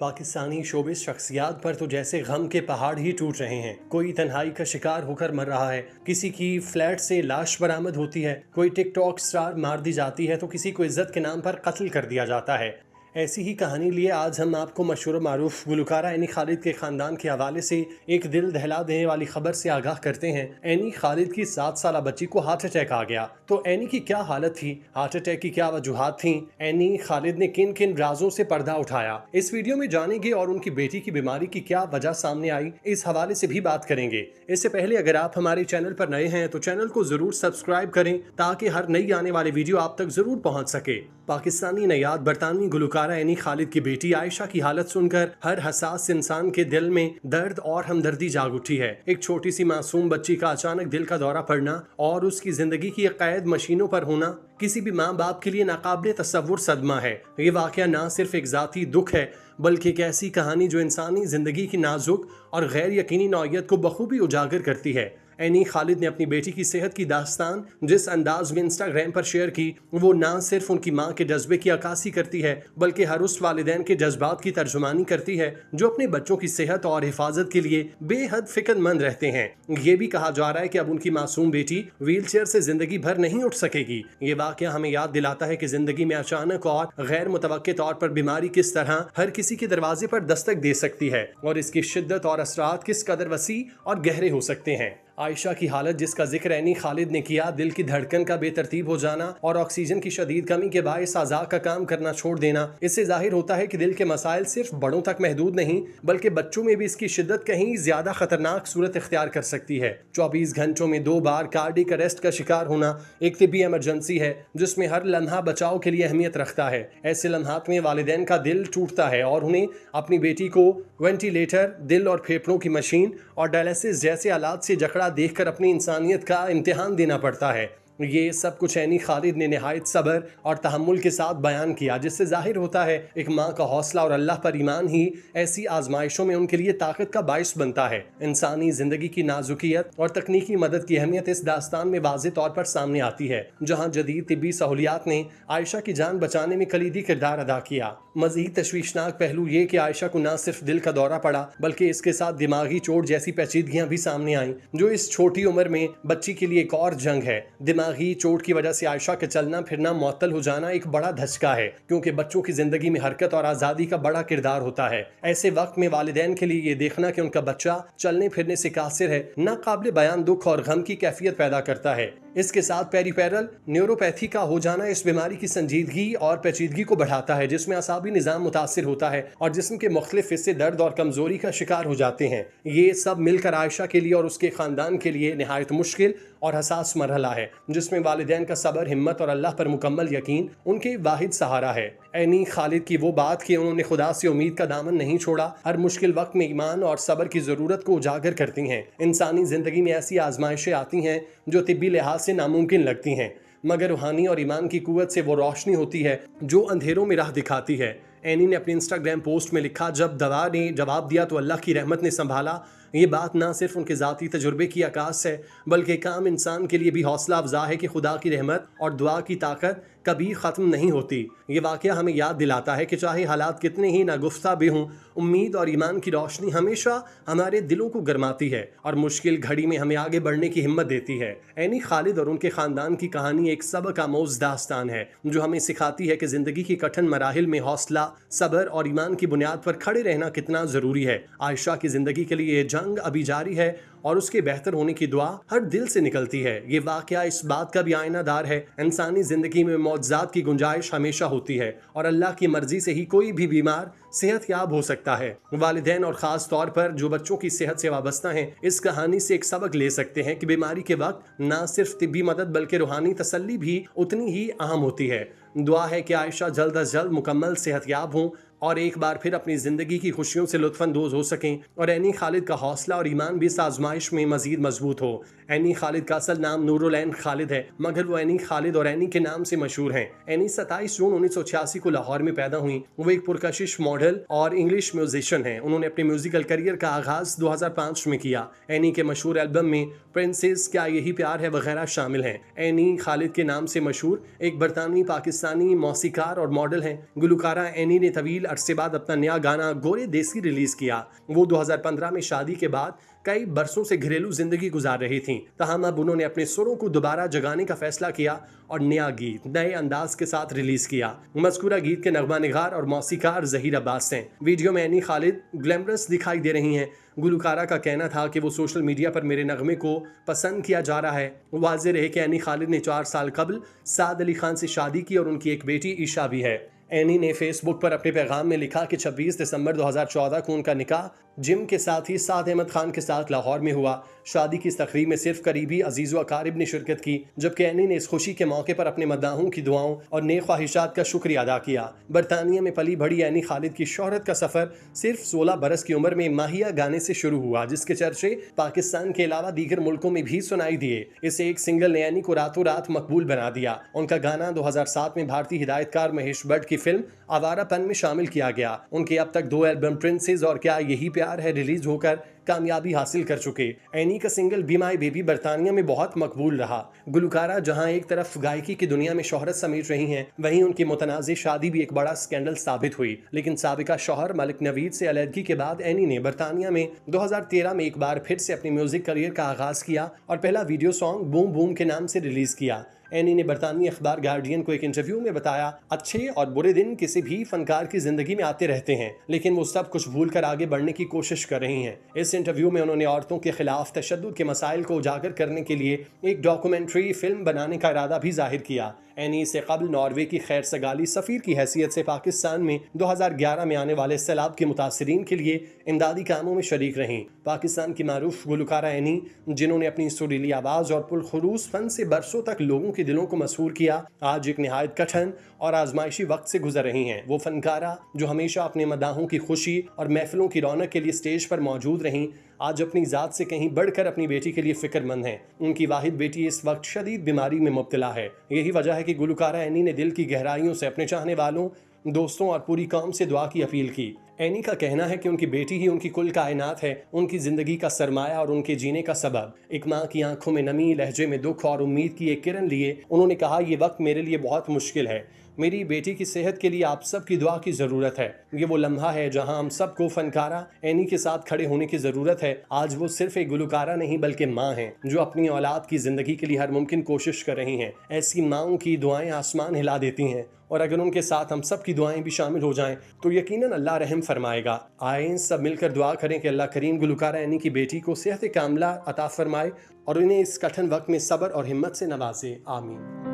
Pakistani showbiz शख्सियात पर तो जैसे गम के पहाड़ ही टूट रहे हैं। कोई तन्हाई का शिकार होकर मर रहा है, किसी की फ्लैट से लाश बरामद होती है, कोई टिकटॉक स्टार मार दी जाती है तो किसी को इज्जत के नाम पर कत्ल कर दिया जाता है। ऐसी ही कहानी लिए आज हम आपको मशहूर मारूफ गुलकारा एनी खालिद के ख़ानदान के हवाले से एक दिल दहला देने वाली खबर से आगाह करते हैं। एनी खालिद की 7 साल बच्ची को हार्ट अटैक आ गया, तो एनी की क्या हालत थी, हार्ट अटैक की क्या वजूहात थीं, एनी खालिद ने किन किन राजों से पर्दा उठाया, इस वीडियो में जानेंगे। और उनकी बेटी की बीमारी की क्या वजह सामने आई, इस हवाले से भी बात करेंगे। इससे पहले अगर आप हमारे चैनल पर नए हैं तो चैनल को जरूर सब्सक्राइब करें ताकि हर नई आने वाली वीडियो आप तक जरूर पहुंच सके। पाकिस्तानी नयाद बरतानवी गुलकारा एनी खालिद की बेटी आयशा की हालत सुनकर हर हसास इंसान के दिल में दर्द और हमदर्दी जाग उठी है। एक छोटी सी मासूम बच्ची का अचानक दिल का दौरा पड़ना और उसकी जिंदगी की कैद मशीनों पर होना किसी भी माँ बाप के लिए नाकाबिले तसव्वुर सदमा है। ये वाकया न सिर्फ एक जाती दुख है बल्कि एक ऐसी कहानी जो इंसानी जिंदगी की नाजुक और गैर यकीनी नौयत को बखूबी उजागर करती है। एनी खालिद ने अपनी बेटी की सेहत की दास्तान जिस अंदाज में इंस्टाग्राम पर शेयर की, वो ना सिर्फ उनकी माँ के जज्बे की अक्कासी करती है बल्कि हर उस वालिदैन के जज्बात की तर्जुमानी करती है जो अपने बच्चों की सेहत और हिफाजत के लिए बेहद फिक्रमंद रहते हैं। ये भी कहा जा रहा है कि अब उनकी मासूम बेटी व्हील चेयर से जिंदगी भर नहीं उठ सकेगी। ये वाकया हमें याद दिलाता है कि जिंदगी में अचानक और गैर मुतवक्के तौर पर बीमारी किस तरह हर किसी के दरवाजे पर दस्तक दे सकती है और इसकी शिद्दत और असरात किस कदर वसी और गहरे हो सकते हैं। आयशा की हालत जिसका जिक्र एनी खालिद ने किया, दिल की धड़कन का बेतरतीब हो जाना और ऑक्सीजन की शदीद कमी के बायस आज़ा का काम करना छोड़ देना, इससे जाहिर होता है कि दिल के मसाइल सिर्फ बड़ों तक महदूद नहीं बल्कि बच्चों में भी इसकी शिद्दत कहीं ज्यादा खतरनाक सूरत इख्तियार कर सकती है। 24 घंटों में 2 बार कार्डिक अरेस्ट का शिकार होना एक तिब्बी इमरजेंसी है जिसमें हर लम्हा बचाव के लिए अहमियत रखता है। ऐसे लम्हात में वालिदैन का दिल टूटता है और उन्हें अपनी बेटी को वेंटिलेटर, दिल और फेफड़ों की मशीन और डायलिसिस जैसे आलात से जकड़ा देखकर अपनी इंसानियत का इम्तिहान देना पड़ता है। ये सब कुछ एनी खालिद ने निहायत सब्र और तहम्मुल के साथ बयान किया, जिससे जाहिर होता है एक माँ का हौसला और अल्लाह पर ईमान ही ऐसी आजमाइशों में उनके लिए ताकत का बाइस बनता है। इंसानी जिंदगी की नाजुकियत और तकनीकी मदद की अहमियत इस दास्तान में वाज़ेह तौर पर सामने आती है, जहाँ जदीद तिब्बी सहूलियात ने आयशा की जान बचाने में कलीदी किरदार अदा किया। मज़ीद तशवीशनाक पहलू ये कि आयशा को न सिर्फ दिल का दौरा पड़ा बल्कि इसके साथ दिमागी चोट जैसी पेचीदगियाँ भी सामने आईं, जो इस छोटी उम्र में बच्ची के लिए एक और जंग है। दिमागी चोट की वजह से आयशा का चलना फिरना मुअत्तल हो जाना एक बड़ा धचका है, क्योंकि बच्चों की जिंदगी में हरकत और आज़ादी का बड़ा किरदार होता है। ऐसे वक्त में वालिदैन के लिए ये देखना कि उनका बच्चा चलने फिरने से कासिर है नाकाबिले बयान दुख और गम की कैफियत पैदा करता है। इसके साथ पेरिफेरल न्यूरोपैथी का हो जाना इस बीमारी की संजीदगी और पेचीदगी को बढ़ाता है, जिसमें असाबी निज़ाम मुतासिर होता है और जिस्म के मुख्तलिफ हिस्से दर्द और कमजोरी का शिकार हो जाते हैं। ये सब मिलकर आयशा के लिए और उसके खानदान के लिए निहायत मुश्किल और हसास मरहला है, जिसमें वालिदैन का सब्र, हिम्मत और अल्लाह पर मुकम्मल यकीन उनके वाहिद सहारा है। एनी खालिद की वो बात कि उन्होंने खुदा से उम्मीद का दामन नहीं छोड़ा, हर मुश्किल वक्त में ईमान और सब्र की ज़रूरत को उजागर करती हैं। इंसानी ज़िंदगी में ऐसी आजमाइशें आती हैं जो तिब्बी लिहाज से नामुमकिन लगती हैं, मगर रूहानी और ईमान की कुव्वत से वो रोशनी होती है जो अंधेरों में राह दिखाती है। एनी ने अपनी इंस्टाग्राम पोस्ट में लिखा, जब दवा ने जवाब दिया तो अल्लाह की रहमत ने संभाला। ये बात ना सिर्फ उनके ज़ाती तजुर्बे की आकाश है बल्कि काम इंसान के लिए भी हौसला अफजा है कि खुदा की रहमत और दुआ की ताकत कभी ख़त्म नहीं होती। ये वाक़या हमें याद दिलाता है कि चाहे हालात कितने ही नागुफ्ता भी हों, उम्मीद और ईमान की रोशनी हमेशा हमारे दिलों को गरमाती है और मुश्किल घड़ी में हमें आगे बढ़ने की हिम्मत देती है। एनी खालिद और उनके ख़ानदान की कहानी एक सबक आमोज़ दास्तान है जो हमें सिखाती है कि ज़िंदगी की कठिन मराहिल में हौसला, सब्र और ईमान की बुनियाद पर खड़े रहना कितना ज़रूरी है। आयशा की ज़िंदगी के लिए ये जंग अभी जारी है और उसके बेहतर होने की दुआ हर दिल से निकलती है। ये वाकया इस बात का भी आईनादार है, इंसानी जिंदगी में मौजज़ात की गुंजाइश हमेशा होती है और अल्लाह की मर्जी से ही कोई भी बीमार सेहत याब हो सकता है। वालिदैन और ख़ास तौर पर जो बच्चों की सेहत से वाबस्ता हैं, इस कहानी से एक सबक ले सकते हैं कि बीमारी के वक्त न सिर्फ तिब्बी मदद बल्कि रूहानी तसल्ली भी उतनी ही अहम होती है। दुआ है कि आयशा जल्द अज जल्द मुकम्मल सेहत याब हों और एक बार फिर अपनी ज़िंदगी की खुशियों से लुत्फ़अंदोज़ हो सकें और एनी खालिद का हौसला और ईमान भी इस आजमाइश में मज़ीद मजबूत हो। एनी खालिद का असल नाम नूरुल ऐन खालिद है, मगर वो एनी खालिद और एनी के नाम से मशहूर हैं। एनी 27 जून 1986 को लाहौर में पैदा हुई। वो एक पुरकशिश मॉडल और इंग्लिश म्यूजिशियन हैं। उन्होंने अपने म्यूजिकल करियर का आगाज़ 2005 में किया। एनी के मशहूर एल्बम में प्रिंसेस, क्या यही प्यार है वगैरह शामिल हैं। एनी खालिद के नाम से मशहूर एक बरतानवी पाकिस्तानी मौसीकार और मॉडल हैं। गुलकारा एनी ने तवील अरसे बाद अपना नया गाना गोरे देसी रिलीज किया। वो 2015 में शादी के बाद कई बरसों से घरेलू जिंदगी गुजार रही थीं, तहम अब उन्होंने अपने सुरों को दोबारा जगाने का फैसला किया और नया गीत नए अंदाज के साथ रिलीज किया। मज़कूरा गीत के नगमा निगार और मौसीकार ज़हीर अब्बास हैं। वीडियो में एनी खालिद ग्लैमरस दिखाई दे रही हैं। गुलकारा का कहना था कि वो सोशल मीडिया पर मेरे नगमे को पसंद किया जा रहा है। वाज़ेह रहे कि एनी खालिद ने 4 साल कबल साद अली खान से शादी की और उनकी एक बेटी ईशा भी है। एनी ने फेसबुक पर अपने पैगाम में लिखा कि 26 दिसंबर 2014 को उनका निकाह जिम के साथ ही साद अहमद खान के साथ लाहौर में हुआ। शादी की इस तकरीब में सिर्फ करीबी अजीज़ व अकारिब ने शिरकत की, जबकि एनी ने इस खुशी के मौके पर अपने मद्दाहों की दुआओं और नेक ख्वाहिशात का शुक्रिया अदा किया। बरतानिया में पली बड़ी एनी खालिद की शोहरत का सफ़र सिर्फ 16 बरस की उम्र में माहिया गाने से शुरू हुआ, जिसके चर्चे पाकिस्तान के अलावा दीगर मुल्कों में भी सुनाई दिए। इसे एक सिंगल ने एनी को रातों रात मकबूल बना दिया। उनका गाना 2007 में भारतीय हिदायतकार महेश भट्ट की फिल्म आवारापन में शामिल किया गया। उनके अब तक 2 एल्बम प्रिंसेस और क्या यही प्यार है रिलीज होकर कामयाबी हासिल कर चुके। एनी का सिंगल बी माई बेबी बरतानिया में बहुत मकबूल रहा। गुलकारा जहां एक तरफ गायकी की दुनिया में शोहरत समेट रही हैं, वहीं उनकी मुतनाज़ शादी भी एक बड़ा स्कैंडल साबित हुई। लेकिन साबिका शौहर मलिक नवीद से अलहदगी के बाद एनी ने बरतानिया में 2013 में एक बार फिर से अपनी म्यूजिक करियर का आगाज किया और पहला वीडियो सॉन्ग बूम बूम के नाम से रिलीज किया। एनी ने बरतानी अखबार गार्डियन को एक इंटरव्यू में बताया, अच्छे और बुरे दिन किसी भी फनकार की जिंदगी में आते रहते हैं, लेकिन वो सब कुछ भूल कर आगे बढ़ने की कोशिश कर रही हैं। इस इंटरव्यू में उन्होंने औरतों के खिलाफ तशद्दुद के मसाइल को उजागर करने के लिए एक डॉक्यूमेंट्री फिल्म बनाने का इरादा भी जाहिर किया। एनी से कबल नॉर्वे की खैर सगाली सफ़ीर की हैसियत से पाकिस्तान में 2011 में आने वाले सैलाब के मुतासरीन के लिए इमदादी कामों में शरीक रहीं। पाकिस्तान की मारूफ गुलकारा एनी, जिन्होंने अपनी सुरीली आवाज़ और पुरखुलूस फन से बरसों तक लोगों के दिलों को मसहूर किया, आज एक निहायत कठिन और आजमाइशी वक्त से गुजर रही हैं। वो फनकारा जो हमेशा अपने मदाहों की खुशी और महफिलों की रौनक के लिए स्टेज पर मौजूद रहीं, आज अपनी ज़ात से कहीं बढ़कर अपनी बेटी के लिए फ़िक्रमंद हैं। उनकी वाहिद बेटी इस वक्त शदीद बीमारी में मुब्तला है। यही वजह है कि गुलकारा एनी ने दिल की गहराइयों से अपने चाहने वालों, दोस्तों और पूरी कौम से दुआ की अपील की। एनी का कहना है कि उनकी बेटी ही उनकी कुल कायनात है, उनकी ज़िंदगी का सरमाया और उनके जीने का सबब। एक माँ की आंखों में नमी, लहजे में दुख और उम्मीद की एक किरण लिए उन्होंने कहा, ये वक्त मेरे लिए बहुत मुश्किल है। मेरी बेटी की सेहत के लिए आप सब की दुआ की ज़रूरत है। ये वो लम्हा है जहां हम सबको फनकारा एनी के साथ खड़े होने की ज़रूरत है। आज वो सिर्फ एक गुलकारा नहीं बल्कि माँ हैं, जो अपनी औलाद की ज़िंदगी के लिए हर मुमकिन कोशिश कर रही हैं। ऐसी माँओं की दुआएं आसमान हिला देती हैं, और अगर उनके साथ हम सब की दुआएं भी शामिल हो जाएं तो यकीनन अल्लाह रहम फरमाएगा। आए सब मिलकर दुआ करें कि अल्लाह करीम गुलकारा एनी की बेटी को सेहत कामिला अता फरमाए और उन्हें इस कठिन वक्त में सब्र और हिम्मत से नवाजे। आमीन।